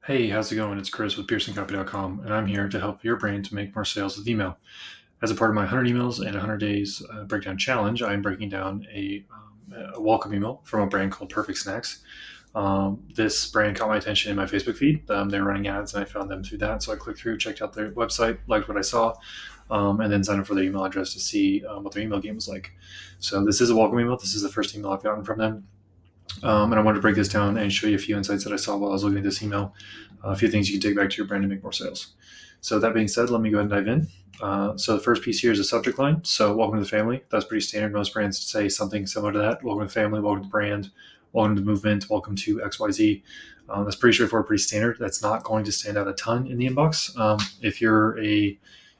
Hey, how's it going? It's Chris with PearsonCopy.com, and I'm here to help your brand to make more sales with email. As a part of my 100 emails and 100 days breakdown challenge, I'm breaking down a welcome email from a brand called Perfect Snacks. This brand caught my attention in my Facebook feed. They were running ads, and I found them through that. So I clicked through, checked out their website, liked what I saw, and then signed up for their email address to see what their email game was like. So this is a welcome email. This is the first email I've gotten from them. And I wanted to break this down and show you a few insights that I saw while I was looking at this email, a few things you can take back to your brand to make more sales. So that being said, let me go ahead and dive in. So the first piece here is a subject line. So welcome to the family. That's pretty standard. Most brands say something similar to that. Welcome to the family, welcome to the brand, welcome to the movement, welcome to XYZ. That's pretty straightforward, pretty standard. That's not going to stand out a ton in the inbox.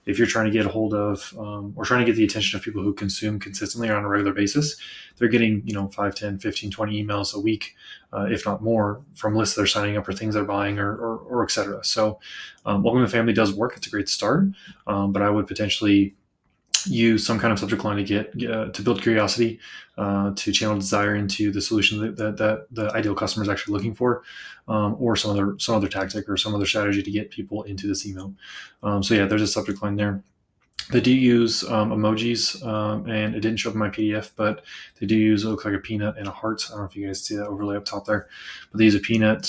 If you're trying to get a hold of or trying to get the attention of people who consume consistently or on a regular basis, they're getting 5, 10, 15, 20 emails a week, if not more, from lists they're signing up for things they're buying or et cetera. So welcome to the family does work. It's a great start, but I would potentially use some kind of subject line to get to build curiosity, to channel desire into the solution that the ideal customer is actually looking for, or some other tactic or some other strategy to get people into this email. So yeah, there's a subject line there. They do use emojis, and it didn't show up in my PDF, but they do use, it looks like a peanut and a heart. I don't know if you guys see that overlay up top there, but they use a peanut,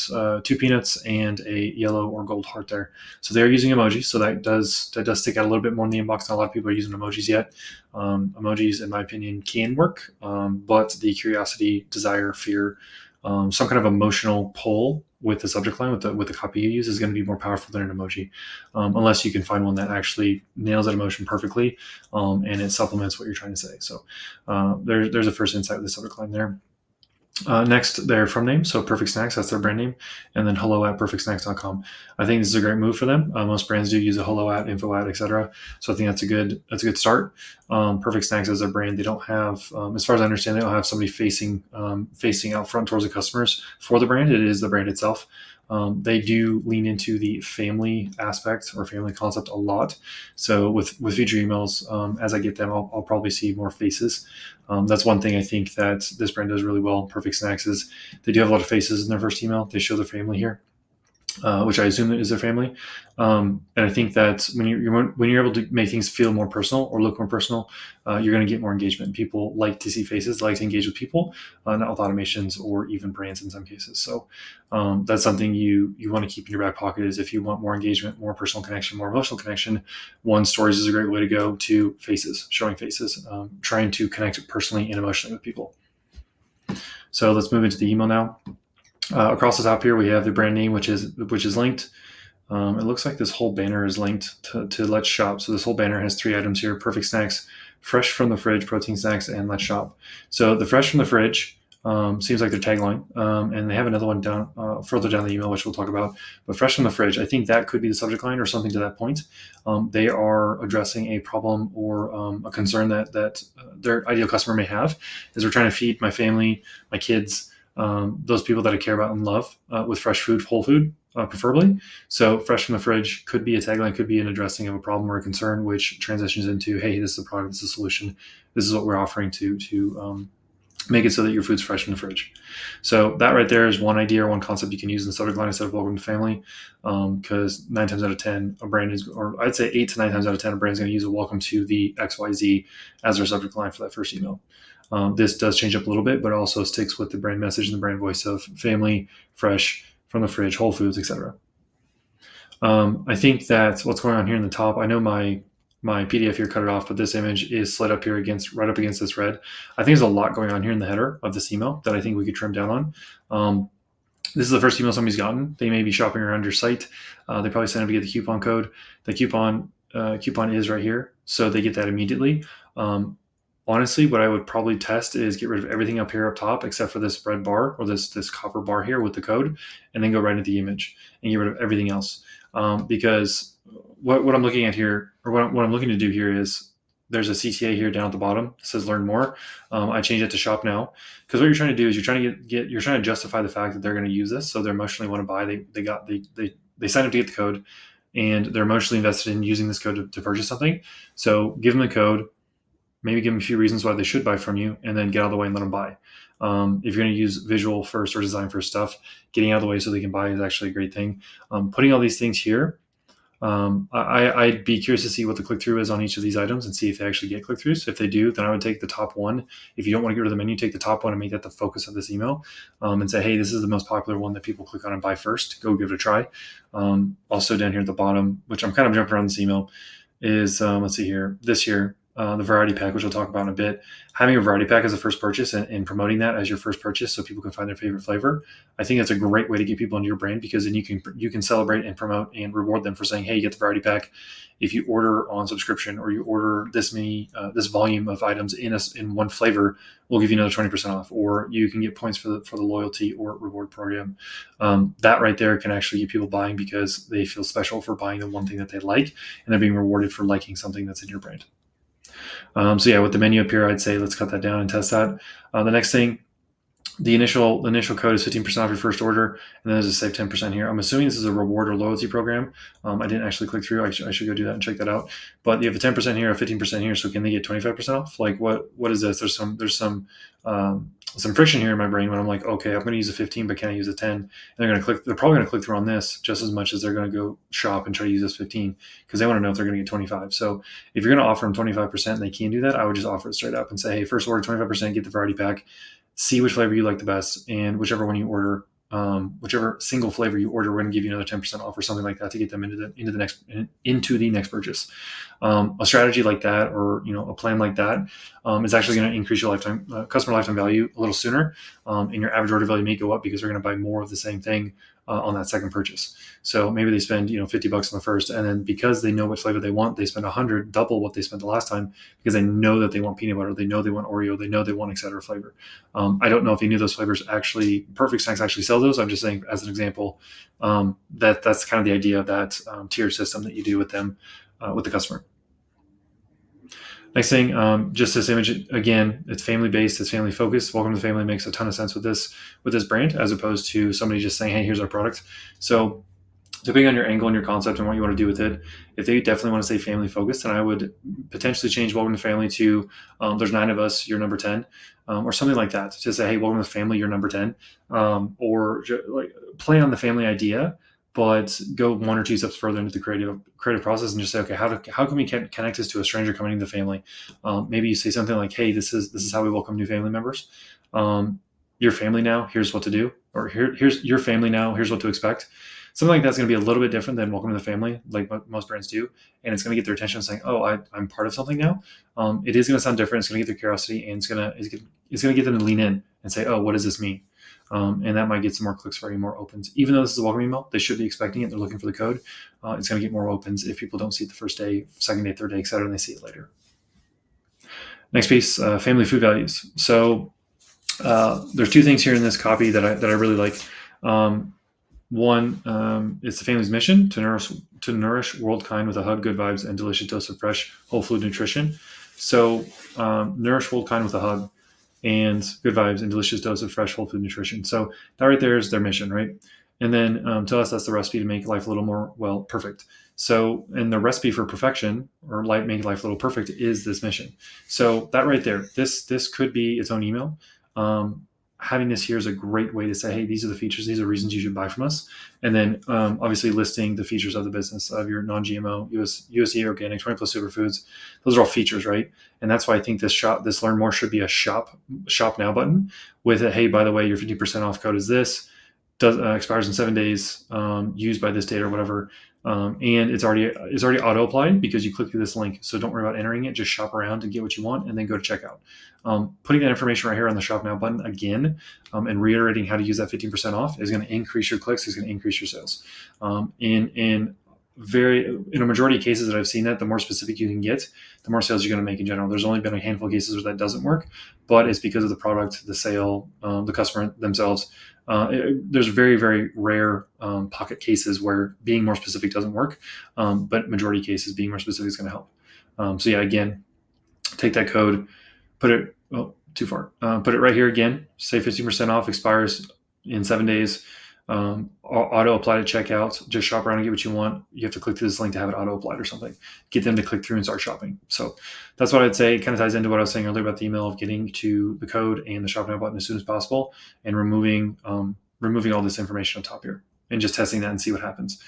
two peanuts, and a yellow or gold heart there. So they're using emojis, so that does stick out a little bit more in the inbox. Not a lot of people are using emojis yet. Emojis, in my opinion, can work, but the curiosity, desire, fear, some kind of emotional pull with the subject line with the copy you use is going to be more powerful than an emoji, unless you can find one that actually nails that emotion perfectly, and it supplements what you're trying to say. So there's a first insight with the subject line there. Next, their from name, so Perfect Snacks, that's their brand name, and then hello at perfectsnacks.com. I think this is a great move for them. Most brands do use a hello at, info at, etc. So I think that's a good start. Perfect Snacks as their brand, they don't have, as far as I understand, they don't have somebody facing out front towards the customers for the brand. It is the brand itself. They do lean into the family aspect or family concept a lot. So with future emails, as I get them, I'll probably see more faces. That's one thing I think that this brand does really well. Perfect Snacks is they do have a lot of faces in their first email. They show their family here, which I assume is their family. And I think that when you're able to make things feel more personal or look more personal, you're going to get more engagement. People like to see faces, like to engage with people, not with automations or even brands in some cases. So that's something you want to keep in your back pocket. Is if you want more engagement, more personal connection, more emotional connection, one stories is a great way to go. To faces, showing faces, trying to connect personally and emotionally with people. So let's move into the email now. Across the top here, we have the brand name, which is linked. It looks like this whole banner is linked to Let's Shop. So this whole banner has 3 items here: Perfect Snacks, Fresh from the Fridge, Protein Snacks, and Let's Shop. So the Fresh from the Fridge seems like their tagline, and they have another one down further down the email, which we'll talk about. But Fresh from the Fridge, I think that could be the subject line or something to that point. They are addressing a problem or a concern that their ideal customer may have, is we're trying to feed my family, my kids, those people that I care about and love, with fresh food, whole food, preferably. So fresh from the fridge could be a tagline, could be an addressing of a problem or a concern, which transitions into, hey, this is a product, this is a solution, this is what we're offering to make it so that your food's fresh from the fridge. So that right there is one idea or one concept you can use in the subject line instead of welcome to family, because 9 times out of 10, a brand is, or I'd say 8 to 9 times out of 10, a brand is going to use a welcome to the XYZ as their subject line for that first email. This does change up a little bit, but also sticks with the brand message and the brand voice of family, fresh, from the fridge, Whole Foods, etc. I think that what's going on here in the top, I know my PDF here cut it off, but this image is slid up here right up against this red. I think there's a lot going on here in the header of this email that I think we could trim down on. This is the first email somebody's gotten. They may be shopping around your site. They probably sent them to get the coupon code. The coupon is right here, so they get that immediately. Honestly, what I would probably test is get rid of everything up here up top except for this red bar or this copper bar here with the code, and then go right into the image and get rid of everything else. Because what I'm looking at here, or what I'm looking to do here, is there's a CTA here down at the bottom. It says learn more. I change it to shop now, because what you're trying to do is you're trying to justify the fact that they're going to use this, so they emotionally want to buy. They signed up to get the code, and they're emotionally invested in using this code to purchase something. So give them the code, maybe give them a few reasons why they should buy from you, and then get out of the way and let them buy. If you're going to use visual first or design first stuff, getting out of the way so they can buy is actually a great thing. Putting all these things here, I'd be curious to see what the click through is on each of these items and see if they actually get click throughs. If they do, then I would take the top one. If you don't want to go to the menu, take the top one and make that the focus of this email, and say, hey, this is the most popular one that people click on and buy first. Go give it a try. Also down here at the bottom, which I'm kind of jumping around this email, is let's see here, this year, the variety pack, which we'll talk about in a bit. Having a variety pack as a first purchase and promoting that as your first purchase so people can find their favorite flavor, I think that's a great way to get people into your brand, because then you can celebrate and promote and reward them for saying, hey, you get the variety pack if you order on subscription, or you order this volume of items in one flavor, we'll give you another 20% off, or you can get points for the loyalty or reward program. That right there can actually get people buying because they feel special for buying the one thing that they like, and they're being rewarded for liking something that's in your brand. So yeah, with the menu up here, I'd say let's cut that down and test that. The next thing, the initial code is 15% off your first order, and then there's a save 10% here. I'm assuming this is a reward or loyalty program. I didn't actually click through. I should go do that and check that out. But you have a 10% here, a 15% here. So can they get 25% off? Like what is this? There's some friction here in my brain when I'm like, okay, I'm going to use a 15, but can I use a 10? And they're probably going to click through on this just as much as they're going to go shop and try to use this 15, because they want to know if they're going to get 25. So if you're going to offer them 25% and they can do that, I would just offer it straight up and say, hey, first order 25%, get the variety pack. See which flavor you like the best, and whichever one you order, whichever single flavor you order, we're going to give you another 10% off or something like that to get them into the next purchase. A strategy like that, or a plan like that, is actually going to increase your customer lifetime value a little sooner, and your average order value may go up because they're going to buy more of the same thing on that second purchase. So maybe they spend $50 on the first, and then because they know what flavor they want, they spend $100, double what they spent the last time, because they know that they want peanut butter, they know they want Oreo, they know they want etc. flavor. I don't know if any of those flavors actually, Perfect Snacks actually sell those. I'm just saying as an example, that's kind of the idea of that tiered system that you do with them, with the customer. Next thing, just this image again, it's family based, it's family focused. Welcome to the family makes a ton of sense with this brand, as opposed to somebody just saying, hey, here's our product. So depending on your angle and your concept and what you want to do with it, if they definitely want to say family focused, then I would potentially change welcome to family to there's 9 of us, you're number 10, or something like that, to say, hey, welcome to the family, you're number 10, or like play on the family idea, but go 1 or 2 steps further into the creative process and just say, okay, how can we connect this to a stranger coming into the family? Maybe you say something like, hey, this is how we welcome new family members. Your family now, here's what to do, or here's your family now, here's what to expect. Something like that's going to be a little bit different than welcome to the family, like most brands do, and it's going to get their attention, saying, "Oh, I'm part of something now." It is going to sound different. It's going to get their curiosity, and it's going to get them to lean in and say, "Oh, what does this mean?" And that might get some more clicks for you, more opens. Even though this is a welcome email, they should be expecting it. They're looking for the code. It's going to get more opens if people don't see it the first day, second day, third day, etc., and they see it later. Next piece, family food values. So there's 2 things here in this copy that I really like. One, it's the family's mission to nourish world kind with a hug, good vibes, and delicious dose of fresh whole food nutrition. So nourish world kind with a hug, and good vibes, and delicious dose of fresh whole food nutrition. So that right there is their mission, right? And then to us, that's the recipe to make life a little more, perfect. So, and the recipe for perfection, or making life a little perfect, is this mission. So that right there, this could be its own email. Having this here is a great way to say, hey, these are the features, these are reasons you should buy from us. And then obviously listing the features of the business, of your non-GMO, USDA organic, 20 plus superfoods. Those are all features, right? And that's why I think this learn more should be a shop now button with a, hey, by the way, your 50% off code is this, expires in 7 days, used by this date or whatever. And it's already auto applied because you click through this link. So don't worry about entering it. Just shop around and get what you want, and then go to checkout. Putting that information right here on the shop now button again, and reiterating how to use that 15% off is going to increase your clicks, is going to increase your sales. In a majority of cases that I've seen that, the more specific you can get, the more sales you're going to make in general. There's only been a handful of cases where that doesn't work, but it's because of the product, the sale, the customer themselves. There's very, very rare pocket cases where being more specific doesn't work, but majority of cases being more specific is going to help. So yeah, again, take that code, put it too far. Put it right here again. Say 15% off, expires in 7 days. Auto apply to checkout. Just shop around and get what you want. You have to click through this link to have it auto applied or something. Get them to click through and start shopping. So that's what I'd say. It kind of ties into what I was saying earlier about the email of getting to the code and the shop now button as soon as possible, and removing all this information on top here, and just testing that and see what happens.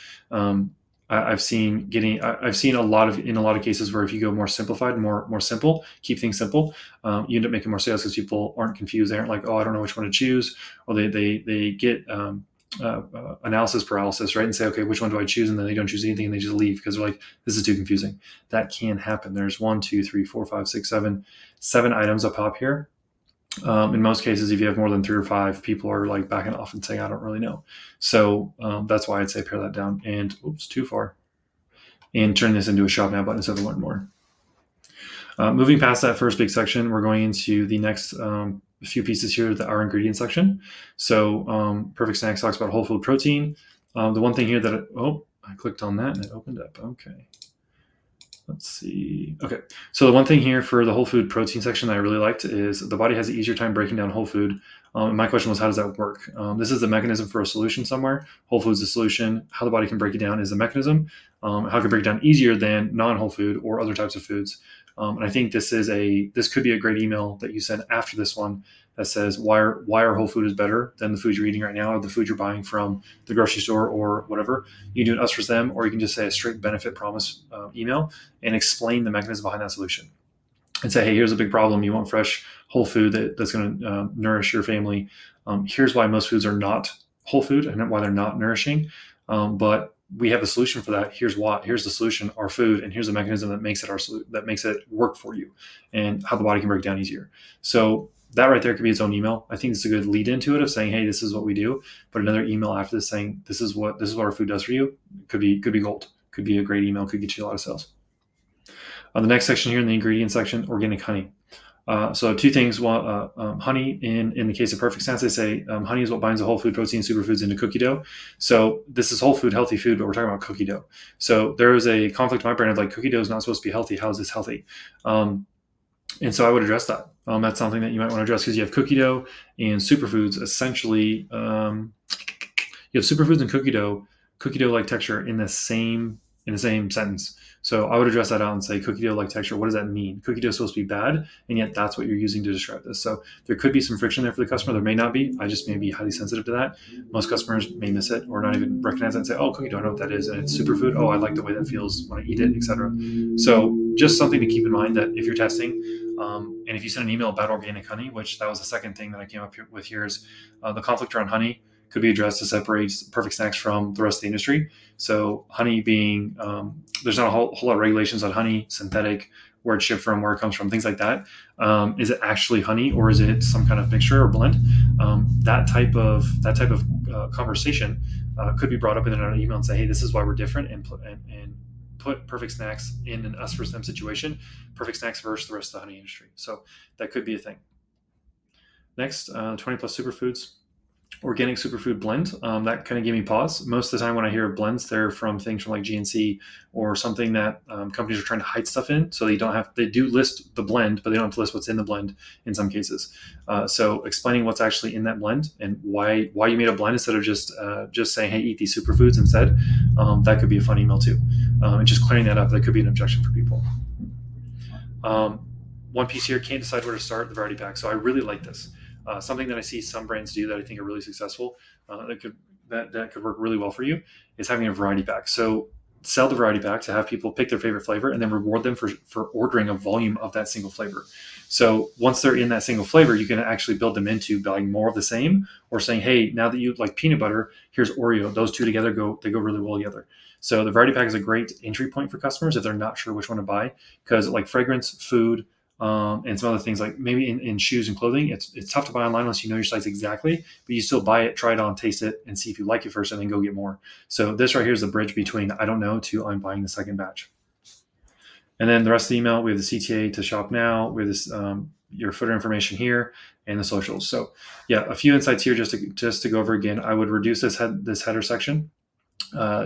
I've seen a lot of in a lot of cases where if you go more simplified, more simple, keep things simple, you end up making more sales because people aren't confused. They aren't like, oh, I don't know which one to choose, or they get analysis paralysis, right? And say, okay, which one do I choose? And then they don't choose anything and they just leave because they're like, this is too confusing. That can happen. There's 1, 2, 3, 4, 5, 6, 7 items up top here. In most cases, if you have more than 3 or 5, people are like backing off and saying, I don't really know. So that's why I'd say pare that down and too far, and turn this into a shop now button instead of learn more. Moving past that first big section, we're going into the next few pieces here, our ingredient section. So Perfect Snacks talks about whole food protein. The one thing here that, I clicked on that and it opened up. Okay. Let's see. Okay. So the one thing here for the whole food protein section that I really liked is the body has an easier time breaking down whole food. And my question was, how does that work? This is the mechanism for a solution somewhere. Whole food is the solution. How the body can break it down is the mechanism. How it can break it down easier than non-whole food or other types of foods. And I think this could be a great email that you send after this one that says why our whole food is better than the food you're eating right now, or the food you're buying from the grocery store or whatever. You can do an us versus them, or you can just say a straight benefit promise email and explain the mechanism behind that solution. And say, hey, here's a big problem. You want fresh whole food that's going to nourish your family. Here's why most foods are not whole food and why they're not nourishing. But we have a solution for that. Here's why. Here's the solution: our food, and here's the mechanism that makes it work for you, and how the body can break down easier. So that right there could be its own email. I think it's a good lead into it of saying, hey, this is what we do. But another email after this saying, this is what our food does for you. Could be gold. Could be a great email. Could get you a lot of sales. The next section here in the ingredient section, organic honey. So 2 things. Honey, in the case of Perfect Snacks, they say honey is what binds the whole food protein superfoods into cookie dough. So this is whole food, healthy food, but we're talking about cookie dough. So there is a conflict in my brain of like, cookie dough is not supposed to be healthy. How is this healthy? And so I would address that. That's something that you might want to address, because you have cookie dough and superfoods. Essentially, you have superfoods and cookie dough like texture in the same sentence. So I would address that out and say, cookie dough like texture. What does that mean? Cookie dough is supposed to be bad, and yet that's what you're using to describe this. So there could be some friction there for the customer. There may not be. I just may be highly sensitive to that. Most customers may miss it or not even recognize it and say, oh, cookie dough, I know what that is, and it's superfood. Oh, I like the way that feels when I eat it, etc. So just something to keep in mind, that if you're testing, and if you send an email about organic honey, which that was the second thing that I came up with here, is the conflict around honey could be addressed to separate Perfect Snacks from the rest of the industry. So honey being, there's not a whole lot of regulations on honey, synthetic, where it's shipped from, where it comes from, things like that. Is it actually honey, or is it some kind of mixture or blend? That type of conversation could be brought up in an email and say, hey, this is why we're different, and put Perfect Snacks in an us versus them situation. Perfect Snacks versus the rest of the honey industry. So that could be a thing. Next, 20 plus superfoods. Organic superfood blend. That kind of gave me pause. Most of the time when I hear of blends, they're from things from like GNC or something that companies are trying to hide stuff in. So they do list the blend, but they don't have to list what's in the blend in some cases. So explaining what's actually in that blend and why you made a blend instead of just saying, hey, eat these superfoods instead. That could be a fun email too. And just clearing that up, that could be an objection for people. One piece here, can't decide where to start, the variety pack. So I really like this. Something that I see some brands do that I think are really successful, that could work really well for you, is having a variety pack. So sell the variety pack to have people pick their favorite flavor, and then reward them for ordering a volume of that single flavor. So once they're in that single flavor, you can actually build them into buying more of the same, or saying, hey, now that you like peanut butter, here's Oreo. Those two together go really well together. So the variety pack is a great entry point for customers if they're not sure which one to buy, because like fragrance, food, and some other things, like maybe in shoes and clothing, it's tough to buy online unless you know your size exactly, but you still buy it, try it on, taste it, and see if you like it first, and then go get more. So this right here is the bridge between I don't know to I'm buying the second batch. And then the rest of the email, we have the CTA to shop now, we have this your footer information here, and the socials. So yeah, a few insights here just to go over again. I would reduce this header section.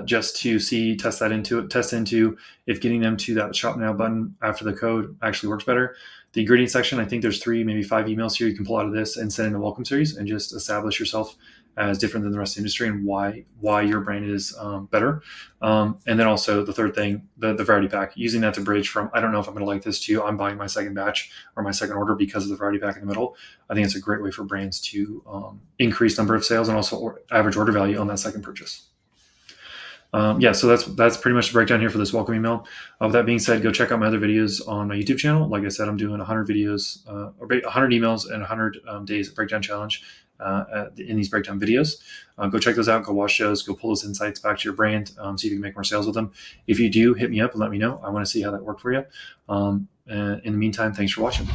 Just to test into if getting them to that shop now button after the code actually works better. The ingredient section, I think there's 3, maybe 5 emails here you can pull out of this and send in the welcome series and just establish yourself as different than the rest of the industry and why your brand is better. And then also the third thing, the variety pack, using that to bridge from I don't know if I'm going to like this to I'm buying my second batch or my second order because of the variety pack in the middle. I think it's a great way for brands to increase number of sales and also average order value on that second purchase. Yeah, so that's pretty much the breakdown here for this welcome email. With that being said, go check out my other videos on my YouTube channel. Like I said, I'm doing 100 videos, or 100 emails and 100 days breakdown challenge in these breakdown videos. Go check those out. Go watch those. Go pull those insights back to your brand. See if you can make more sales with them. If you do, hit me up and let me know. I want to see how that worked for you. And in the meantime, thanks for watching.